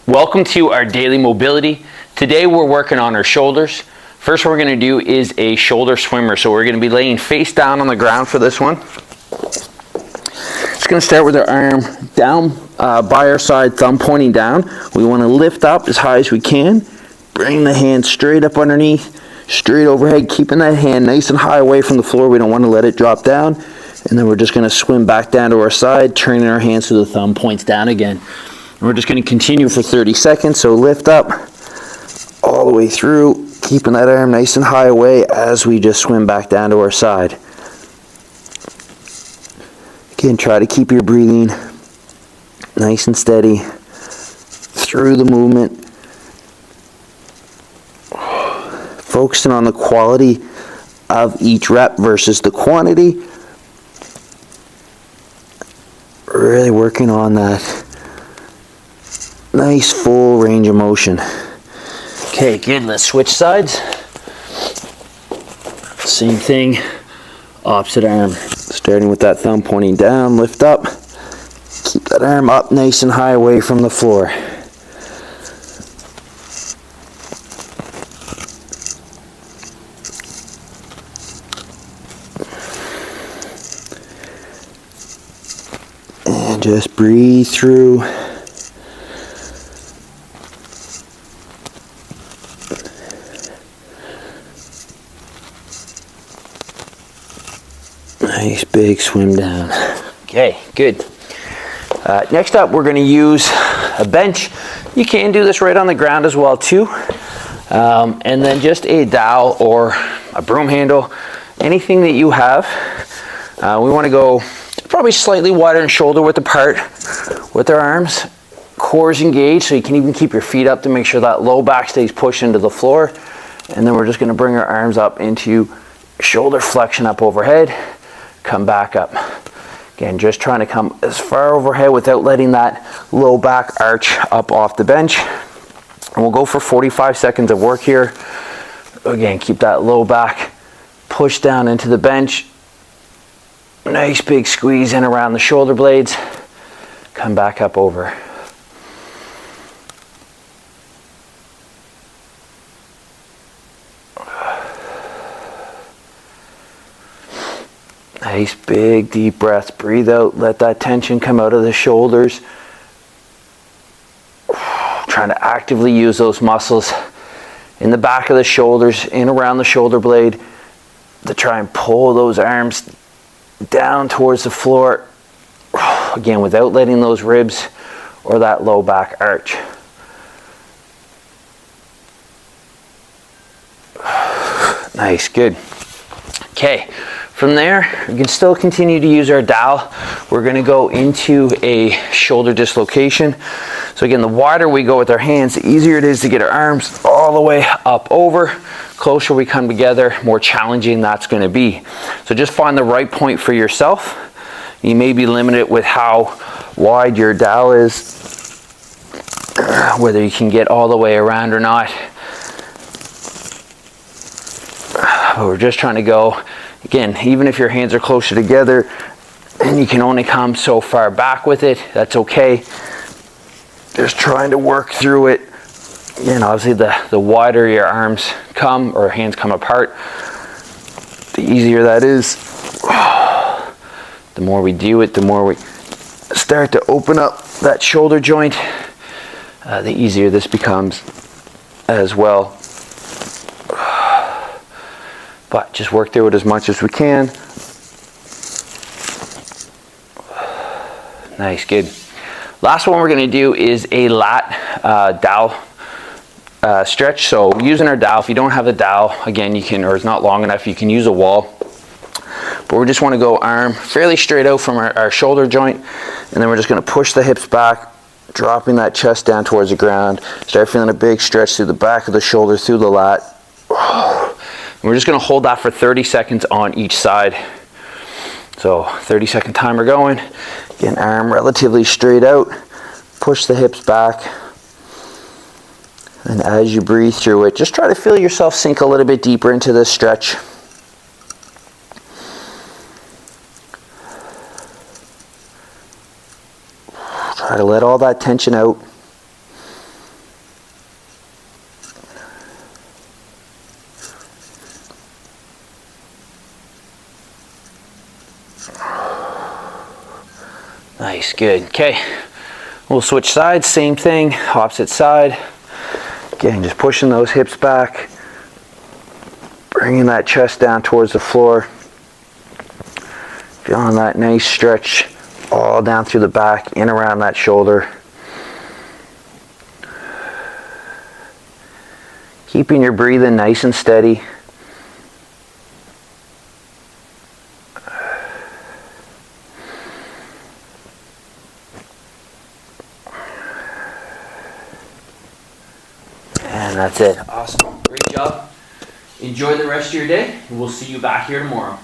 Welcome to our daily mobility. Today we're working on our shoulders. First what we're going to do is a shoulder swimmer. So we're going to be laying face down on the ground for this one. Just going to start with our arm down by our side, thumb pointing down. We want to lift up as high as we can. Bring the hand straight up underneath, straight overhead, keeping that hand nice and high away from the floor. We don't want to let it drop down. And then we're just going to swim back down to our side, turning our hands so the thumb points down again. We're just going to continue for 30 seconds, so lift up all the way through, keeping that arm nice and high away as we just swim back down to our side. Again, try to keep your breathing nice and steady through the movement. Focusing on the quality of each rep versus the quantity. Really working on that nice full range of motion. Okay, good. Let's switch sides. Same thing, opposite arm. Starting with that thumb pointing down, lift up. Keep that arm up nice and high away from the floor. And just breathe through. Nice big swim down. Okay, good. Next up, we're going to use a bench. You can do this right on the ground as well too. And then just a dowel or a broom handle, anything that you have. We want to go probably slightly wider and shoulder width apart with our arms. Cores engaged, so you can even keep your feet up to make sure that low back stays pushed into the floor. And then we're just going to bring our arms up into shoulder flexion up overhead. Come back up. Again, just trying to come as far overhead without letting that low back arch up off the bench. And we'll go for 45 seconds of work here. Again, keep that low back push down into the bench. Nice big squeeze in around the shoulder blades. Come back up over. Nice big deep breaths. Breathe out, let that tension come out of the shoulders. Trying to actively use those muscles in the back of the shoulders, in around the shoulder blade, to try and pull those arms down towards the floor. Again, without letting those ribs or that low back arch. Nice, good. Okay. From there, we can still continue to use our dowel. We're going to go into a shoulder dislocation. So again, the wider we go with our hands, the easier it is to get our arms all the way up over. Closer we come together, more challenging that's going to be. So just find the right point for yourself. You may be limited with how wide your dowel is, whether you can get all the way around or not. But we're just trying to go. Again, even if your hands are closer together and you can only come so far back with it, that's okay. Just trying to work through it. You know, obviously the wider your arms come or hands come apart, the easier that is. The more we do it, the more we start to open up that shoulder joint, the easier this becomes as well. But just work through it as much as we can. Nice, good. Last one we're going to do is a lat dowel stretch. So using our dowel, if you don't have a dowel, again, you can, or it's not long enough, you can use a wall. But we just want to go arm fairly straight out from our shoulder joint. And then we're just going to push the hips back, dropping that chest down towards the ground. Start feeling a big stretch through the back of the shoulder, through the lat. We're just going to hold that for 30 seconds on each side. So 30-second timer going. Again, arm relatively straight out. Push the hips back. And as you breathe through it, just try to feel yourself sink a little bit deeper into this stretch. Try to let all that tension out. Nice, good. Okay, we'll switch sides, same thing, opposite side. Again, just pushing those hips back, bringing that chest down towards the floor. Feeling that nice stretch all down through the back, in around that shoulder. Keeping your breathing nice and steady. And that's it. Awesome. Great job. Enjoy the rest of your day, and we'll see you back here tomorrow.